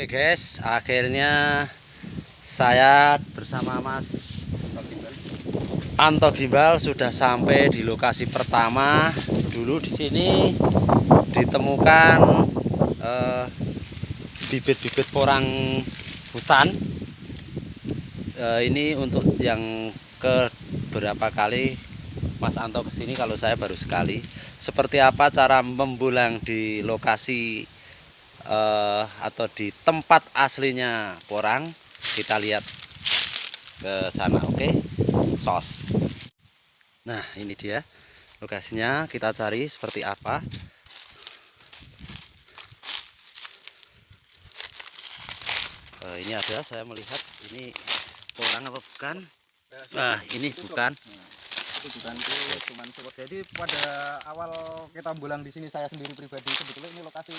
Oke guys, akhirnya saya bersama Mas Anto Gimbal sudah sampai di lokasi pertama. Dulu di sini ditemukan bibit-bibit porang hutan. Ini untuk yang ke berapa kali Mas Anto kesini, kalau saya baru sekali. Seperti apa cara membulang di lokasi atau di tempat aslinya porang, kita lihat ke sana. Oke, sos. Nah, ini dia lokasinya, kita cari seperti apa. Ini ada, saya melihat ini porang apa bukan? Nah, ini bukan. Itu bukan, itu cuman support. Jadi pada awal kita bulang di sini, saya sendiri pribadi sebetulnya ini lokasi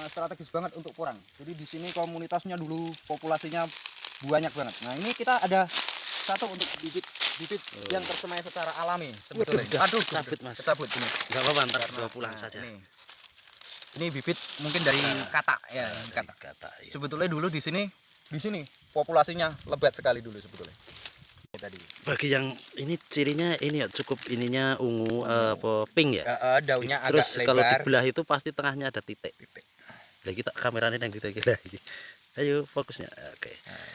strategis banget untuk porang. Jadi di sini komunitasnya dulu populasinya banyak banget. Nah, ini kita ada satu untuk bibit yang tersemai secara alami sebetulnya. Aduh, cabut Mas. Cabut ini. Enggak apa-apa, ntar dibawa pulang saja. Ini bibit mungkin dari katak ya, katak. Ya. Sebetulnya dulu di sini populasinya lebat sekali dulu sebetulnya. Tadi. Bagi yang ini cirinya ini ya cukup ininya ungu apa pink ya. Daunnya Terus agak kalau lebar. dibelah itu pasti tengahnya ada titik. Nah, kita kameranya yang kita kira. Ayo fokusnya. Oke. Nah,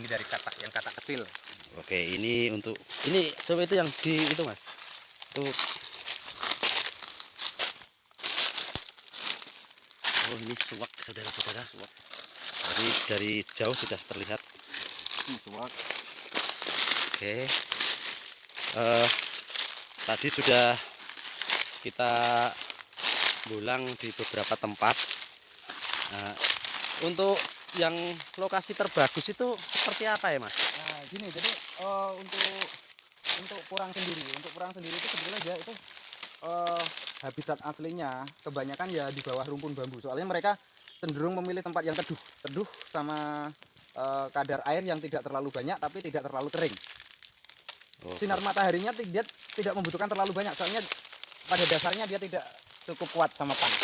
ini dari katak yang katak kecil. Oke, ini untuk ini coba itu yang di itu Mas. Tuh. Oh, ini suwak saudara-saudara, suwak. Dari jauh sudah terlihat. Suwak. Oke, tadi sudah kita bulang di beberapa tempat. Nah, untuk yang lokasi terbagus itu seperti apa ya Mas? Nah, gini, jadi untuk porang sendiri itu sebenarnya dia itu habitat aslinya kebanyakan ya di bawah rumpun bambu. Soalnya mereka cenderung memilih tempat yang teduh sama kadar air yang tidak terlalu banyak tapi tidak terlalu kering. Sinar mataharinya tidak membutuhkan terlalu banyak, soalnya pada dasarnya dia tidak cukup kuat sama panas.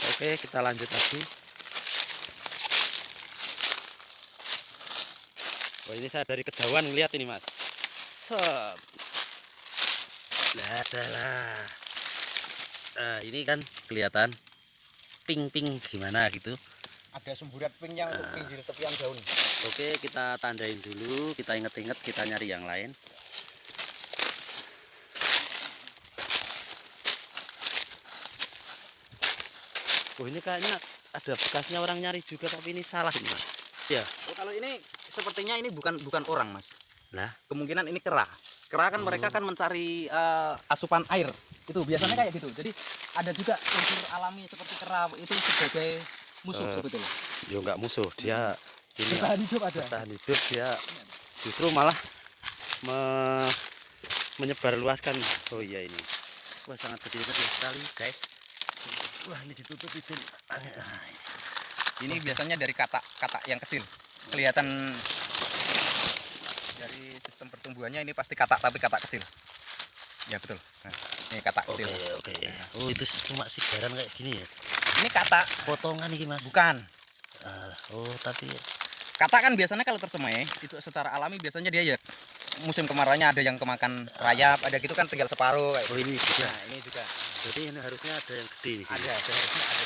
Oke, kita lanjut lagi. Wah, ini saya dari kejauhan ngeliat ini Mas. Set. Lah. Nah, ini kan kelihatan pink gimana gitu. Ada semburat pinknya untuk pinggir tepian daun. Oke, kita tandain dulu, kita inget-inget, kita nyari yang lain. Oh, ini kayaknya ada bekasnya orang nyari juga, tapi ini salah ini Mas. Ya. Oh, kalau ini sepertinya ini bukan orang Mas. Lah, kemungkinan ini kera kan mereka kan mencari asupan air. Itu biasanya kayak gitu. Jadi ada juga unsur alami seperti kera itu sebagai musuh sebetulnya. Ya enggak musuh, dia ini Bertahan hidup ada. bertahan hidup, dia justru malah menyebar luaskan. Oh iya ini. Wah, sangat kecil-kecil sekali, guys. Wah, ini ditutup itu. Ini biasanya dari katak yang kecil. Kelihatan dari sistem pertumbuhannya ini pasti katak, tapi katak kecil. Ya betul. Nah, ini katak kecil. Oke. Oh, itu cuma sigaran kayak gini ya. Ini katak Potongan ini Mas. bukan. Oh, tapi Katak kan biasanya kalau tersemai itu secara alami biasanya dia ya musim kemarauannya ada yang kemakan rayap, ada gitu kan tinggal separuh kayak. oh ini juga. Nah, ini juga. Jadi ini harusnya ada yang gede di sini. Ada harusnya ada.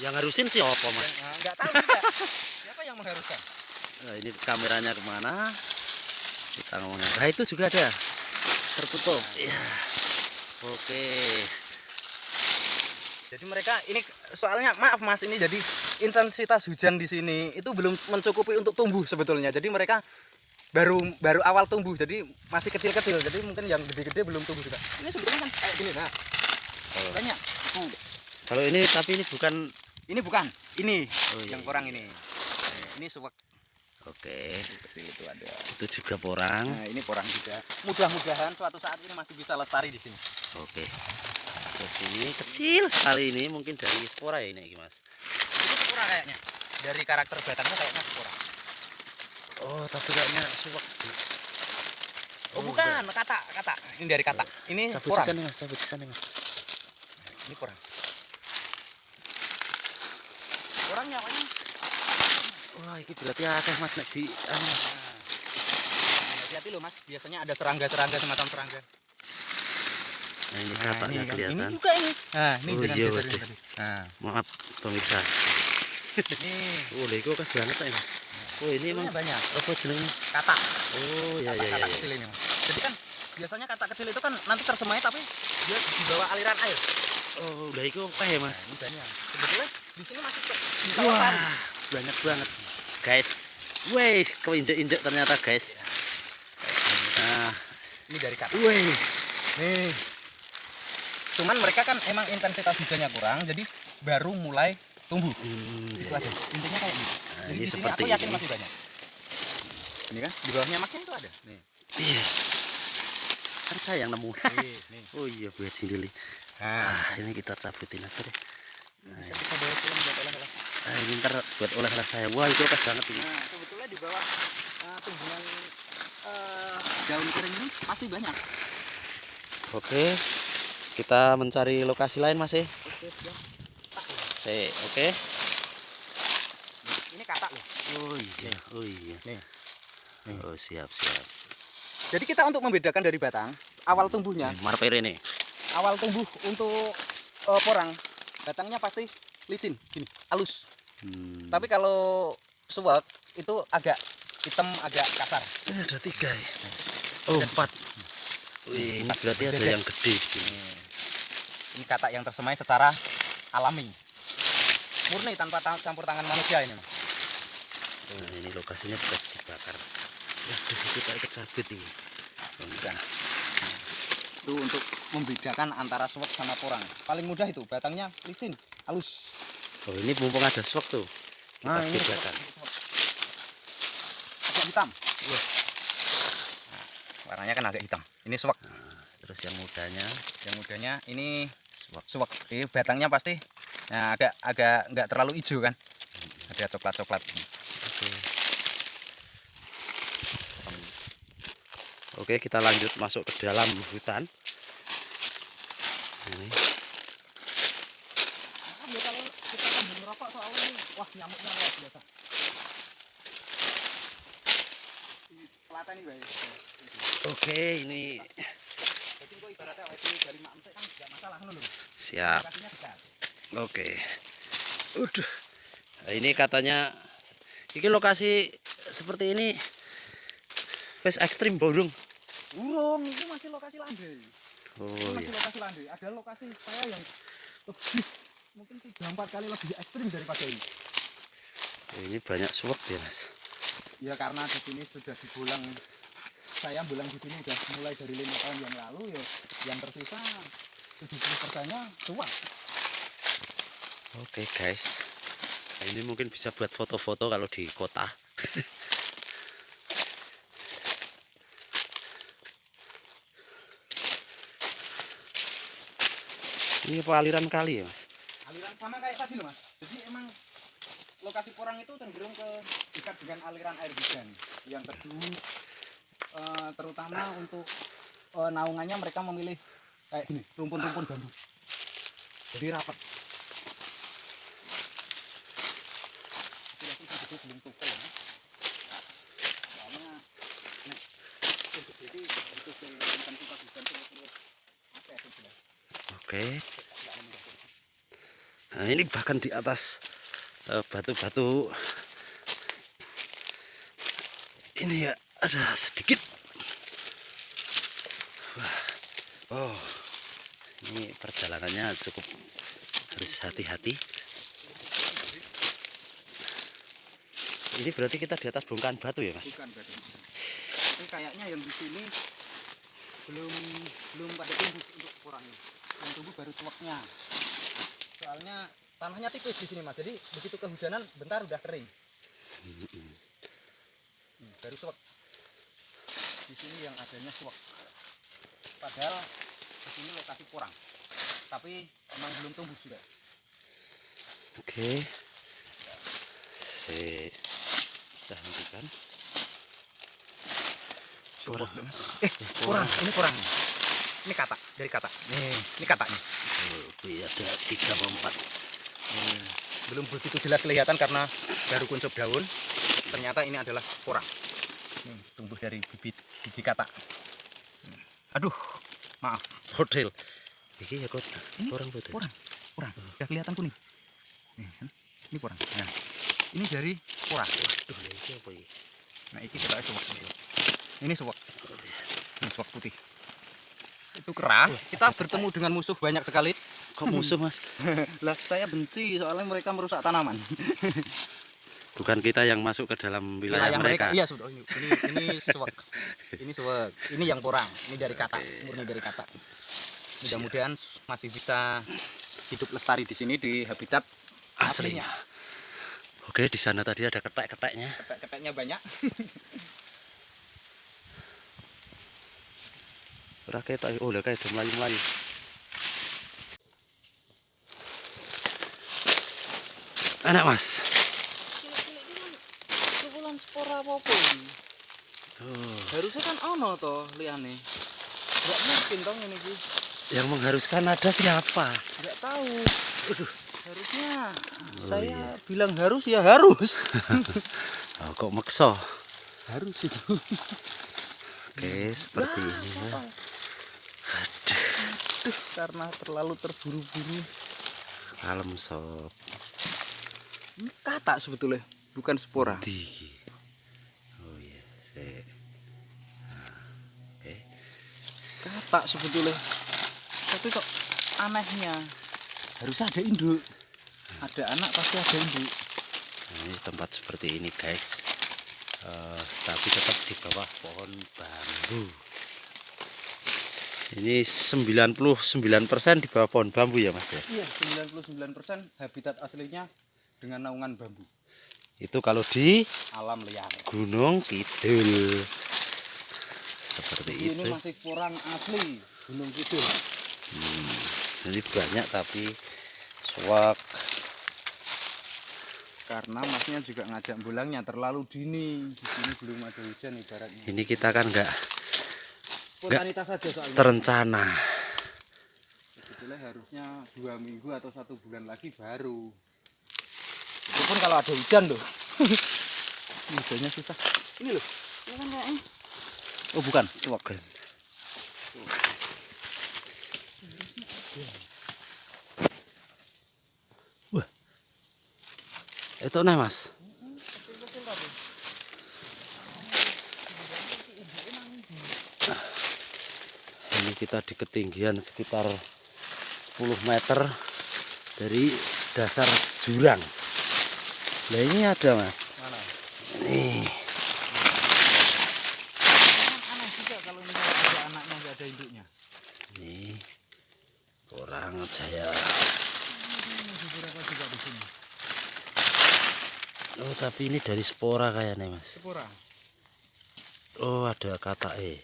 Yang harusin sih apa Mas? Enggak tahu juga. Siapa yang mengharuskan? Nah, ini kameranya kemana? Kita ngomongin. Nah, itu juga ada tertutup. Ya. Oke. Jadi mereka ini soalnya maaf Mas, ini jadi intensitas hujan di sini itu belum mencukupi untuk tumbuh sebetulnya. Jadi mereka baru awal tumbuh, jadi masih kecil-kecil. Jadi mungkin yang gede-gede belum tumbuh juga. Ini sebetulnya kan kayak gini nah. Banyak. Kalau ini tapi ini bukan. Ini bukan. Ini iya, yang porang ini. Ini suwak. Oke. Kecil itu ada. Itu juga porang. Nah, ini porang juga. Mudah-mudahan suatu saat ini masih bisa lestari di sini. Oke. Terus ini kecil sekali, ini mungkin dari spora ya ini Mas. Itu spora kayaknya. Dari karakter batangnya kayaknya spora. Oh, tapi kayaknya suwak. Oh, bukan, katak. Ini dari katak. Ini cabut porang. sisanya Mas, cabut sisanya Mas. Ini porang. ini berarti akeh Mas nek di Hati-hati loh Mas, biasanya ada serangga-serangga semacam serangga. Nah, ini Nah, kataknya ini kan, kelihatan. ini juga ini. Nah, ini Oh, dengan iya, geser ini waduh. tadi. Nah, Maaf pemirsa. ini Oh, lha iku akeh banget ya Mas. Oh, ini emang sebetulnya banyak. apa jenenge? Katak. Oh, ya ya Katak ya. kecil ini Mas. Jadi kan biasanya katak kecil itu kan nanti tersemai tapi dia di bawah aliran air. Oh, lha iku akeh ya Mas. Nah, ini banyak. Sebetulnya di sini masih di kawasan. Wah, banyak banget. Guys. Wih, keinjek-injek ternyata guys. Nah, Ini dari katak. wih. Nih. Cuman mereka kan emang intensitas hujannya kurang, jadi baru mulai tumbuh. Itu aja. Intinya kayak gitu. Nah, Jadi ini di sini seperti aku yakin ini. masih banyak. Ini kan di bawahnya masnya itu ada. Nih. Iya. Kan saya yang nemu. Nih. Oh iya, buat sendiri. Nah, Ini kita cabutin aja deh. bisa kita bawa pulang buat oleh-oleh. Ini ntar buat oleh-oleh saya. Wah, itu pas banget ini. Nah, sebetulnya di bawah tumbuhan daun kering ini masih banyak. Oke. Kita mencari lokasi lain Mas. Oke, siap. Oke. Ini katak loh. Oh iya. Oh iya. Nih. Oh, siap, siap. Jadi kita untuk membedakan dari batang, awal tumbuhnya, Marpere nih. awal tumbuh untuk porang, batangnya pasti licin, gini, halus. Tapi kalau suwak itu agak hitam, agak kasar. Ini ada 3 ya. Oh, 4. Wih, ini berarti ada yang gede di sini. Ini katak yang tersemai secara alami, murni tanpa campur tangan manusia ini. Mas. Nah, ini lokasinya bekas dibakar. Waduh, kita kecabut ini. Nah, itu untuk membedakan antara suwak sama porang. Paling mudah itu, batangnya licin, halus. Oh, ini mumpung ada swak tuh. Kita Nah, ini bedakan. agak hitam. Nah, warnanya kan agak hitam. Ini suwak. Terus yang mudanya Yang mudanya ini swak. suwak. Ini batangnya pasti nah, agak nggak terlalu hijau kan. Ada coklat-coklat. Oke. Oke, kita lanjut masuk ke dalam hutan. Ini. Ya, kalau kita sambil merokok soalnya ini, wah nyamuknya luar biasa. Kelihatan nih guys. Oke, ini Jadi kok ibaratnya dari mak empek kan nggak masalah kan lho. siap. Lokasinya dekat. Oke. Udah. Nah, ini katanya ini lokasi seperti ini wes ekstrim burung. Burung itu masih lokasi landai. Oh Ini masih iya. lokasi landai. Ada lokasi saya yang lebih mungkin 3-4 kali lebih ekstrim daripada ini. Ini banyak suwak ya, Mas. Ya karena di sini sudah dibulang, saya bulang di sini udah mulai dari 5 tahun yang lalu ya, yang tersisa 70%-nya suwak. Oke, guys. Nah, ini mungkin bisa buat foto-foto kalau di kota. Ini apa aliran kali ya, Mas? Aliran sama kayak tadi loh Mas. Jadi emang lokasi porang itu cenderung ke dekat dengan aliran air hujan yang teduh, terutama untuk naungannya mereka memilih kayak gini, rumpun-rumpun bambu. Jadi rapat. Itu belum tukul ya. Soalnya nek jadi itu intensitas hujan terus apa itu jelas. Oke. Nah, ini bahkan di atas batu-batu ini ya ada sedikit. Wah. Oh, ini perjalanannya cukup harus hati-hati. Ini berarti kita di atas bongkahan batu ya, Mas? Bukan berarti. Ini kayaknya yang di sini belum pada tumbuh untuk porangnya. Yang tumbuh baru cuaknya. Soalnya tanahnya tipis di sini Mas. Jadi begitu kehujanan bentar udah kering. Baru suwak. Di sini yang adanya suwak. Padahal di sini lokasi porang. Tapi emang belum tumbuh juga. Oke. Kita hentikan. Porang. Porang, ini porang. Ini katak, dari katak. Nih, ini kataknya. Oh, iya, ada 3 atau 4. Belum begitu jelas kelihatan karena baru kuncup daun. ternyata ini adalah porang. Ini tumbuh dari bibit biji katak. Aduh, maaf. Model. Iki ya kok Ini orang betul. porang. Udah kelihatan kuning. Ini porang. Nah, ini dari porang. Waduh, iki apa iki? Nah, ini kita suwak. Ini suwak. Ini suwak putih. Itu kerah. Kita bertemu dengan musuh banyak sekali. Kok musuh, Mas? Lah, saya benci soalnya mereka merusak tanaman. Bukan kita yang masuk ke dalam wilayah mereka. Iya, sudah. Ini suwak. Ini suwak. Ini yang porang. Ini dari katak, murni dari katak. Mudah-mudahan masih bisa hidup lestari di sini di habitat Aslinya. Oke, di sana tadi ada ketek-keteknya. Ketek-keteknya banyak. Rakyat oh lah kayak udah melayu-melayu. Anak Mas. Kumpulan spora apa-apa ini? Oh, Harusnya kan ono toh liane. Enggak mungkin toh ini iki. yang mengharuskan ada siapa? Enggak tahu. Harusnya saya bilang harus ya harus. Oh, kok makso? Harus itu. Oke, seperti ini ya. Aduh, karena terlalu terburu-buru. Kalem sob. Ini katak sebetulnya, bukan spora. Tinggi. Oh iya, sik. Oke. Katak sebetulnya. Tapi kok anehnya harus ada induk. Ada anak pasti ada induk. Nah, ini tempat seperti ini guys. Tapi tetap di bawah pohon bambu. Ini 99% di bawah pohon bambu ya Mas ya? Iya, 99% habitat aslinya dengan naungan bambu. Itu kalau di Alam liar. Gunung Kidul. Seperti Ini itu. masih porang asli Gunung Kidul. Jadi banyak tapi suwak. Karena masnya juga ngajak bulangnya terlalu dini. Di sini belum ada hujan ibaratnya. Ini kita kan enggak Spontanitas saja soalnya. terencana. Sebetulnya harusnya 2 minggu atau 1 bulan lagi baru. Itu pun kalau ada hujan loh. Hujannya susah. Ini loh. Ini kan kayaknya. Oh bukan, suwak. Wah. Itu nih Mas. Ini kita di ketinggian sekitar 10 meter dari dasar jurang. Nah ini ada Mas. Mana? Nih. Aneh juga kalau misalnya ada anaknya nggak ada induknya. Nih. Orang Jaya. Beberapa juga di sini. Oh tapi ini dari spora kayaknya Mas. Spora. Oh ada kata E.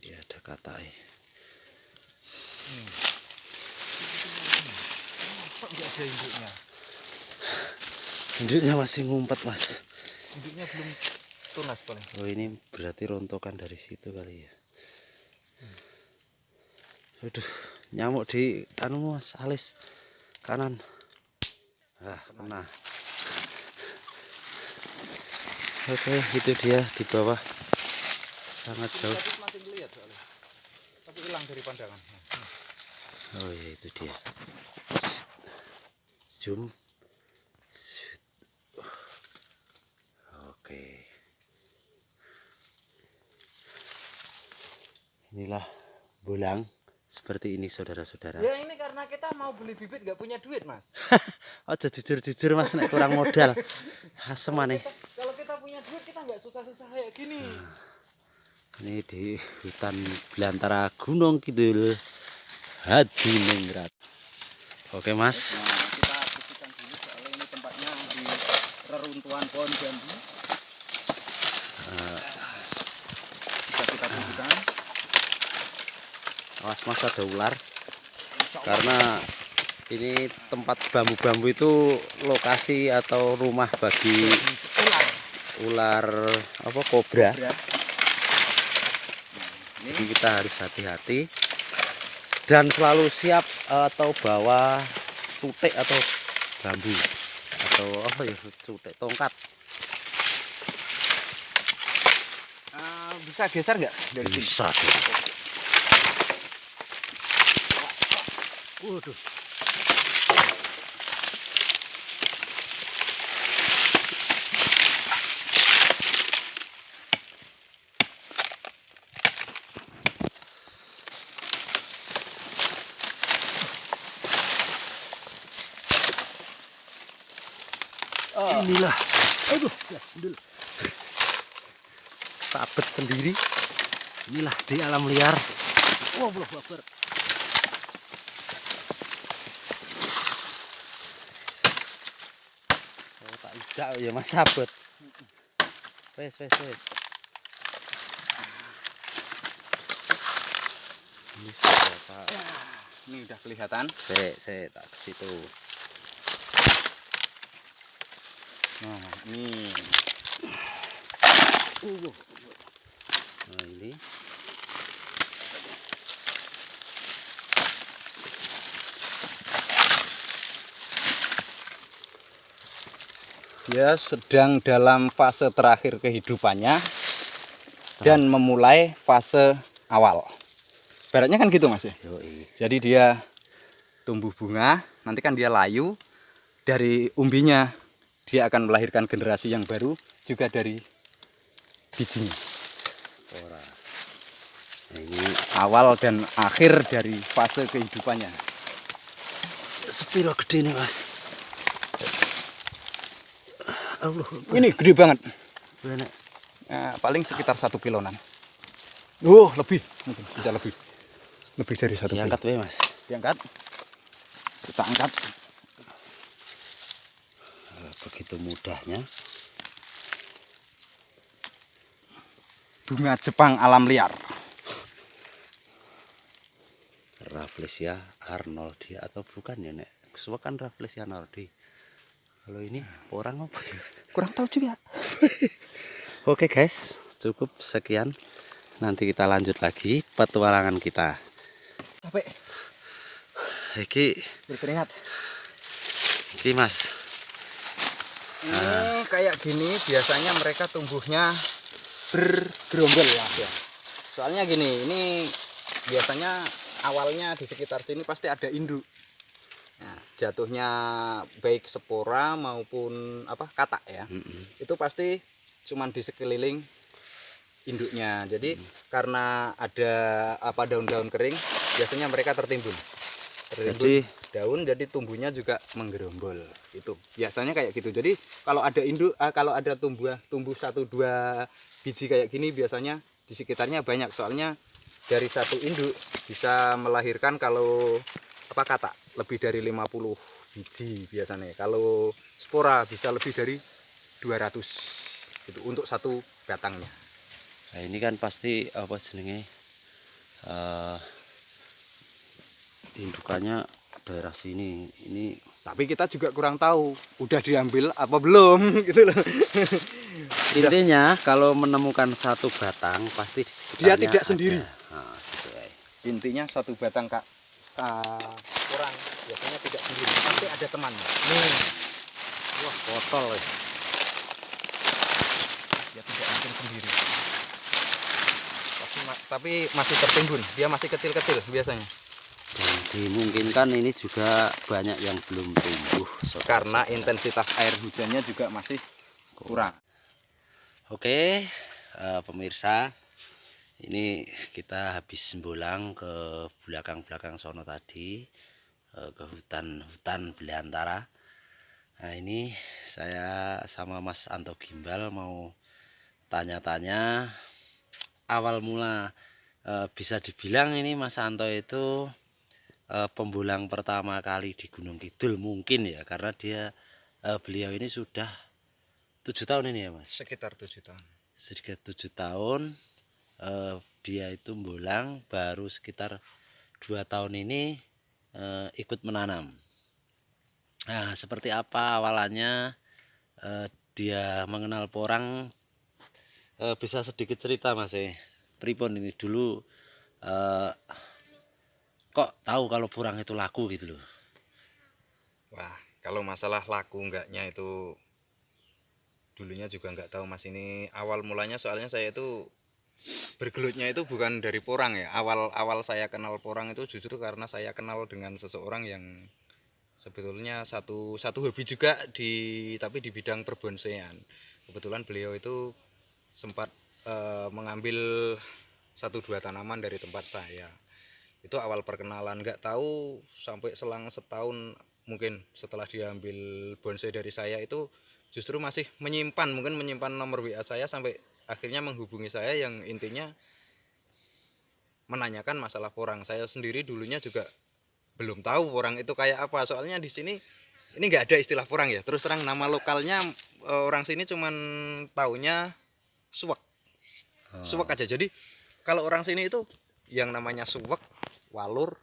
Dia ada kata E. Kok nggak ada induknya? Induknya masih ngumpet Mas. Induknya belum tunas paling. Oh ini berarti rontokan dari situ kali ya. Aduh, nyamuk di anu Mas, alis kanan. Ah, kena. Oke, itu dia di bawah. Sangat jauh. Tapi masih melihat soalnya. Tapi hilang dari pandangan. Oh ya itu dia. Zoom. Oke. Inilah bolang seperti ini saudara-saudara. Ya ini karena kita mau beli bibit nggak punya duit Mas. Aja jujur-jujur Mas nek kurang modal. Asem aneh. Kalau kita punya duit kita nggak susah-susah kayak gini. Ini di hutan belantara Gunung Kidul Hadiningrat. Oke Mas. Nah, kita bersihkan dulu soalnya ini tempatnya di reruntuhan pohon bambu. Bisa kita bersihkan. Awas Mas ada ular. Karena ini tempat bambu-bambu itu lokasi atau rumah bagi ular apa kobra. Jadi kita harus hati-hati dan selalu siap atau bawa sutik atau bambu atau apa ya, cutek tongkat. Bisa geser nggak dari sini? Bisa tuh. Waduh. Inilah, aduh, ya sendul. Sabet sendiri. Inilah di alam liar. Wah, belum baper. Oh, tak ijak ya Mas sabet. Wes. Ini sudah, Pak. Ini udah kelihatan. Saya tak ke situ. Nah, ini. Nah, ini. Dia sedang dalam fase terakhir kehidupannya dan memulai fase awal. Baratnya kan gitu Mas ya. Yoi. Jadi dia tumbuh bunga, nanti kan dia layu, dari umbinya dia akan melahirkan generasi yang baru juga dari bijinya. Spora. Nah, ini Awal dan akhir dari fase kehidupannya. sepiro gede nih Mas. Allah. Ini gede banget. Bener. Nah, paling sekitar 1 kiloan. Lebih, mungkin bisa lebih. Lebih dari 1 kilo. Diangkat wae Mas. Diangkat. Kita angkat. Begitu mudahnya. Bunga Jepang alam liar. Rafflesia arnoldi atau bukan ya Nek? Semua kan Rafflesia arnoldi. Kalau ini orang apa ya? Kurang tahu juga. Oke guys, cukup sekian. Nanti kita lanjut lagi petualangan kita. Capek. Iki Berkeringat. Mas. Ini kayak gini biasanya mereka tumbuhnya bergerombol lah ya. Soalnya gini, ini biasanya awalnya di sekitar sini pasti ada induk. Nah, jatuhnya baik spora maupun katak ya. Itu pasti cuman di sekeliling induknya. Jadi karena ada daun-daun kering, biasanya mereka tertimbun. Jadi Daun, jadi tumbuhnya juga menggerombol. Itu biasanya kayak gitu. Jadi kalau ada induk, kalau ada tumbuh 1-2 biji kayak gini, biasanya di sekitarnya banyak. Soalnya dari satu induk bisa melahirkan kalau katak lebih dari 50 biji biasanya. Kalau spora bisa lebih dari 200 gitu untuk satu batangnya. nah ini kan pasti apa jenenge indukannya daerah sini. Ini Tapi kita juga kurang tahu udah diambil apa belum gitu loh. intinya kalau menemukan satu batang pasti di Dia sekitarnya tidak ada. sendiri. Nah, gitu ya. Intinya satu batang orang biasanya tidak sendiri, pasti ada teman. Nih, Wah, kotor ya. dia tidak mungkin sendiri. Tapi masih tertimbun, dia masih kecil-kecil biasanya. Dan dimungkinkan ini juga banyak yang belum tumbuh Karena intensitas air hujannya juga masih kurang. Oke, pemirsa, ini kita habis sembolang ke belakang-belakang sono tadi, ke hutan belantara. Nah ini saya sama Mas Anto Gimbal mau tanya-tanya awal mula, bisa dibilang ini Mas Anto itu pembolang pertama kali di Gunung Kidul mungkin ya, karena beliau ini sudah 7 tahun ini ya Mas. Sekitar 7 tahun. Sekitar 7 tahun dia itu bolang, baru sekitar 2 tahun ini ikut menanam. Nah, seperti apa awalannya dia mengenal porang, bisa sedikit cerita Mas pripun ini dulu kok tahu kalau porang itu laku gitu loh. Wah, Kalau masalah laku enggaknya itu dulunya juga nggak tahu Mas. Ini awal mulanya soalnya saya itu bergelutnya itu bukan dari porang ya. Awal saya kenal porang itu justru karena saya kenal dengan seseorang yang sebetulnya satu hobi juga tapi di bidang perbonsaian. Kebetulan beliau itu sempat mengambil 1-2 tanaman dari tempat saya. Itu awal perkenalan, nggak tahu sampai selang setahun mungkin setelah diambil bonsai dari saya itu justru masih mungkin menyimpan nomor WA saya sampai akhirnya menghubungi saya yang intinya menanyakan masalah porang. Saya sendiri dulunya juga belum tahu porang itu kayak apa, soalnya di sini ini nggak ada istilah porang ya. Terus terang nama lokalnya orang sini cuman taunya suwek. Suwek aja. Jadi kalau orang sini itu yang namanya suwek, walur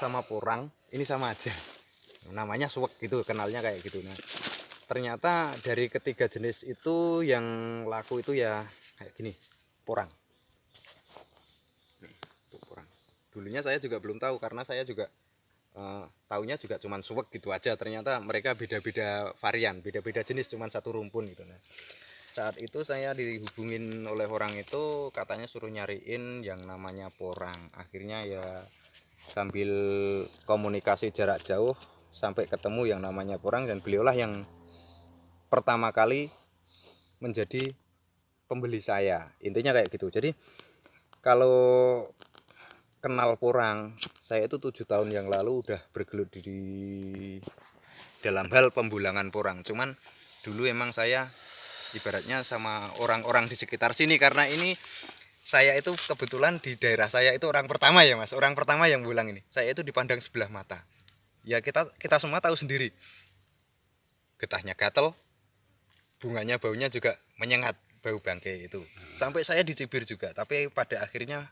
sama porang ini sama aja. Namanya suwek gitu, kenalnya kayak gitu. Nah, ternyata dari ketiga jenis itu yang laku itu ya kayak gini, porang. Nih, itu porang. Dulunya saya juga belum tahu karena saya juga taunya juga cuman suwek gitu aja. Ternyata mereka beda-beda varian, beda-beda jenis, cuman satu rumpun gitu. Nah, saat itu saya dihubungin oleh orang itu, katanya suruh nyariin yang namanya porang. Akhirnya ya sambil komunikasi jarak jauh sampai ketemu yang namanya porang, dan beliaulah yang pertama kali menjadi pembeli saya. Intinya kayak gitu. Jadi kalau kenal porang, saya itu 7 tahun yang lalu udah bergelut di dalam hal pembulangan porang. Cuman dulu emang saya ibaratnya sama orang-orang di sekitar sini, karena ini saya itu kebetulan di daerah saya itu orang pertama ya Mas, orang pertama yang bulang ini. Saya itu dipandang sebelah mata. Ya kita semua tahu sendiri, getahnya gatel, bunganya baunya juga menyengat, bau bangkai itu. Sampai saya dicibir juga, tapi pada akhirnya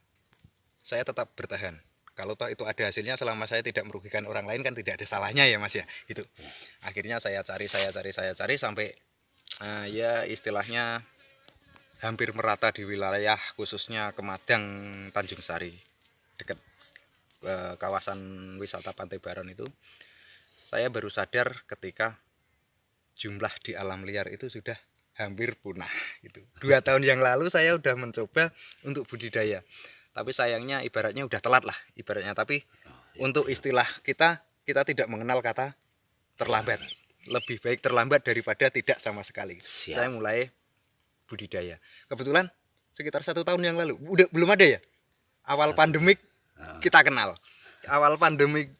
saya tetap bertahan. Kalau toh itu ada hasilnya, selama saya tidak merugikan orang lain kan tidak ada salahnya ya Mas ya, gitu. Akhirnya saya cari sampai ya istilahnya hampir merata di wilayah khususnya Kemadang, Tanjung Sari, dekat kawasan wisata Pantai Baron itu. Saya baru sadar ketika jumlah di alam liar itu sudah hampir punah gitu. 2 tahun yang lalu saya udah mencoba untuk budidaya, tapi sayangnya ibaratnya udah telat lah ibaratnya. Tapi untuk istilah kita tidak mengenal kata terlambat. Lebih baik terlambat daripada tidak sama sekali. Siap. Saya mulai budidaya. Kebetulan sekitar 1 tahun yang lalu, udah belum ada ya. Awal pandemik kita kenal. Awal pandemik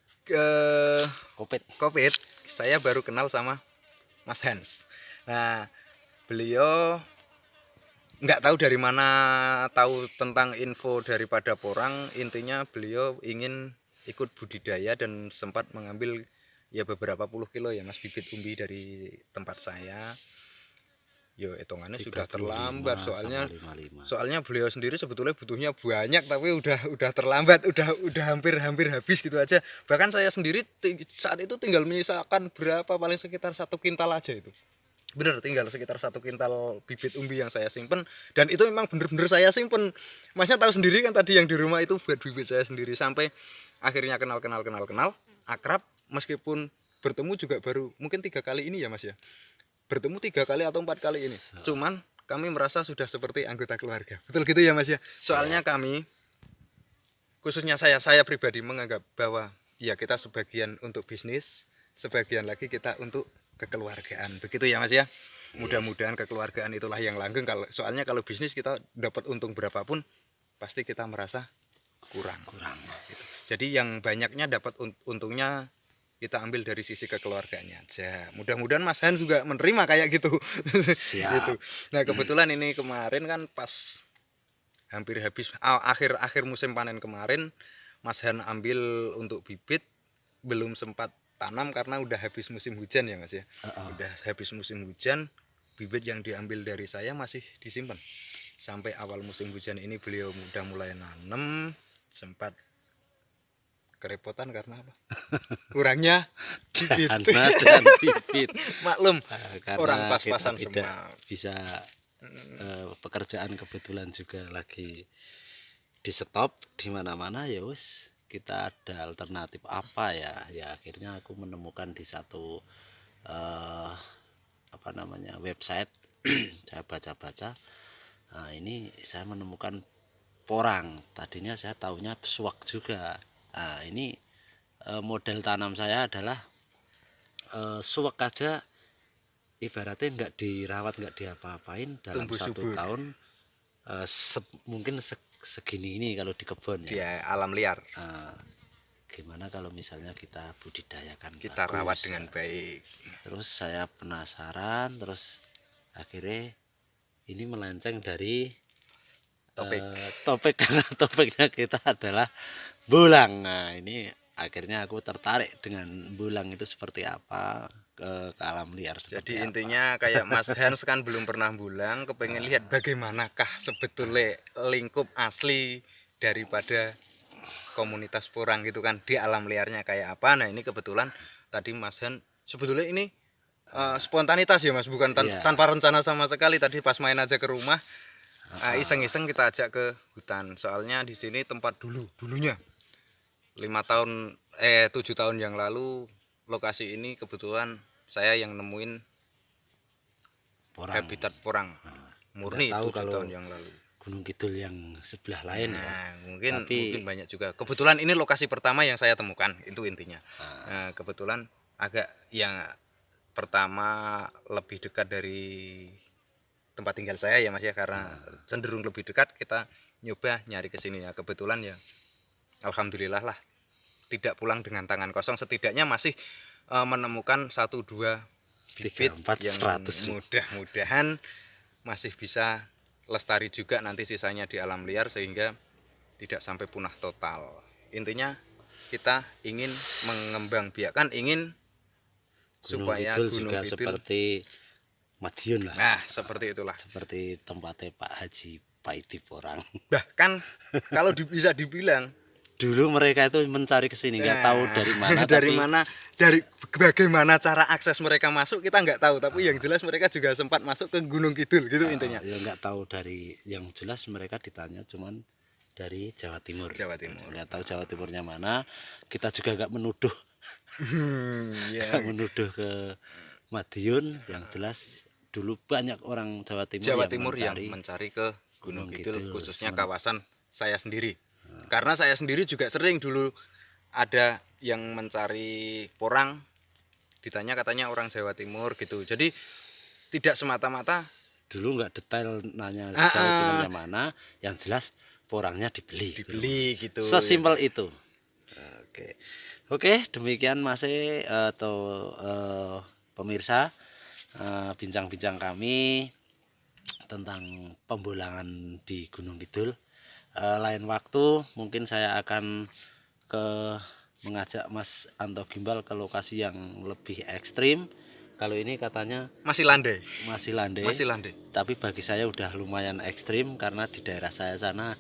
COVID, saya baru kenal sama Mas Hans. Nah, beliau nggak tahu dari mana tahu tentang info daripada porang. Intinya beliau ingin ikut budidaya dan sempat mengambil ya beberapa puluh kilo ya Mas bibit umbi dari tempat saya. Yo hitungannya sudah terlambat, soalnya beliau sendiri sebetulnya butuhnya banyak, tapi udah terlambat, udah hampir habis gitu aja. Bahkan saya sendiri saat itu tinggal menyisakan berapa, paling sekitar 1 kintal aja itu. Bener, tinggal sekitar 1 kintal bibit umbi yang saya simpen, dan itu memang bener-bener saya simpen. Masnya tahu sendiri kan tadi yang di rumah itu buat bibit saya sendiri. Sampai akhirnya kenal, akrab, meskipun bertemu juga baru mungkin 3 kali ini ya Mas ya. Bertemu 3 kali atau 4 kali ini. Cuman kami merasa sudah seperti anggota keluarga. Betul gitu ya Mas ya. Soalnya kami, khususnya saya pribadi menganggap bahwa ya kita sebagian untuk bisnis, sebagian lagi kita untuk kekeluargaan. Begitu ya Mas ya. Mudah-mudahan kekeluargaan itulah yang langgeng. Soalnya kalau bisnis kita dapat untung berapapun pasti kita merasa kurang. Gitu. Jadi yang banyaknya dapat untungnya kita ambil dari sisi kekeluargaannya aja. Mudah-mudahan Mas Hans juga menerima kayak gitu. Siap. Gitu. Nah kebetulan ini kemarin kan pas hampir habis akhir musim panen kemarin, Mas Hans ambil untuk bibit, belum sempat tanam karena udah habis musim hujan ya Mas ya. Udah habis musim hujan, bibit yang diambil dari saya masih disimpan. Sampai awal musim hujan ini beliau udah mulai nanam, sempat kerepotan karena apa? Kurangnya bibit. Dan bibit. Maklum, Karena orang pas-pasan tidak semua. bisa pekerjaan kebetulan juga lagi di stop di mana-mana, ya wis kita ada alternatif apa ya akhirnya aku menemukan di satu apa namanya, website. Saya baca-baca, nah ini saya menemukan porang. Tadinya saya taunya suwak juga. Nah ini model tanam saya adalah suwak aja, ibaratnya nggak dirawat, nggak diapa-apain, dalam Tumbuh 1 subur tahun mungkin segini ini kalau di kebun di ya. alam liar. Gimana kalau misalnya kita budidayakan, Kita bagus, rawat dengan ya. baik. Terus saya penasaran, terus akhirnya ini melenceng dari topik karena topiknya kita adalah bulang. Nah ini akhirnya aku tertarik dengan bulang itu seperti apa, ke alam liar seperti Jadi apa. intinya kayak Mas Hans kan belum pernah bulang, kepengen lihat bagaimanakah sebetulnya lingkup asli daripada komunitas porang gitu kan, di alam liarnya kayak apa. Nah ini kebetulan tadi Mas Hans sebetulnya ini spontanitas ya Mas, bukan Iya. tanpa rencana sama sekali. Tadi pas main aja ke rumah, iseng-iseng kita ajak ke hutan. Soalnya di sini tempat dulunya 7 tahun yang lalu, lokasi ini kebetulan saya yang nemuin Porang. habitat porang murni Nggak tahu 7 kalau tahun yang lalu. Gunung Kidul yang sebelah lain ya. Nah, mungkin Tapi banyak juga. Kebetulan ini lokasi pertama yang saya temukan, itu intinya. Nah, kebetulan agak yang pertama lebih dekat dari tempat tinggal saya ya Mas ya, karena cenderung lebih dekat, kita nyoba nyari ke sini ya. Kebetulan ya alhamdulillah lah, tidak pulang dengan tangan kosong, setidaknya masih menemukan 1-2 bibit 3, 4, yang 100 mudah-mudahan masih bisa lestari juga nanti sisanya di alam liar, sehingga tidak sampai punah total. Intinya kita ingin mengembangbiakan, ingin Gunung supaya Kidul Gunung juga Kidul, seperti Madiun lah. nah seperti itulah. Seperti tempatnya Pak Haji Paidi Porang. Bahkan kalau bisa dibilang Dulu mereka itu mencari ke sini, nggak tahu dari mana. dari tapi mana, dari bagaimana cara akses mereka masuk kita nggak tahu, tapi yang jelas mereka juga sempat masuk ke Gunung Kidul gitu intinya. ya nggak tahu dari, yang jelas mereka ditanya cuman dari Jawa Timur. Jawa Timur. Nggak tahu Jawa Timurnya mana. Kita juga nggak menuduh, Ya, nggak menuduh ke Madiun. Yang jelas dulu banyak orang Jawa Timur, yang mencari ke Gunung Kidul, khususnya kawasan saya sendiri. Karena saya sendiri juga sering dulu ada yang mencari porang, ditanya katanya orang Jawa Timur gitu. Jadi tidak semata-mata dulu nggak detail nanya Jawa Timurnya mana, yang jelas porangnya dibeli gitu. sesimpel itu. Oke, demikian masih atau pemirsa, bincang-bincang kami tentang pembulangan di Gunung Kidul. Lain waktu mungkin saya akan mengajak Mas Anto Gimbal ke lokasi yang lebih ekstrim. Kalau ini katanya masih landai. Tapi bagi saya udah lumayan ekstrim, karena di daerah saya sana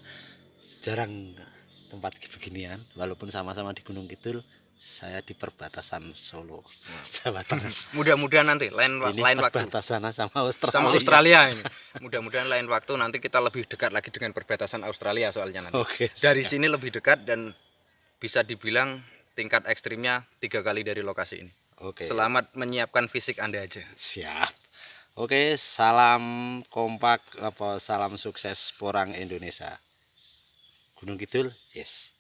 jarang tempat beginian. Walaupun sama-sama di Gunung Kidul, saya di perbatasan Solo, Jawa Tengah. Mudah-mudahan nanti lain waktu perbatasan sama Australia. Sama Australia ini. Mudah-mudahan lain waktu nanti kita lebih dekat lagi dengan perbatasan Australia soalnya nanti. Oke, dari sini lebih dekat dan bisa dibilang tingkat ekstrimnya 3 kali dari lokasi ini. Oke. Selamat menyiapkan fisik Anda aja. Siap. Oke, salam kompak, salam sukses porang Indonesia. Gunung Kidul, yes.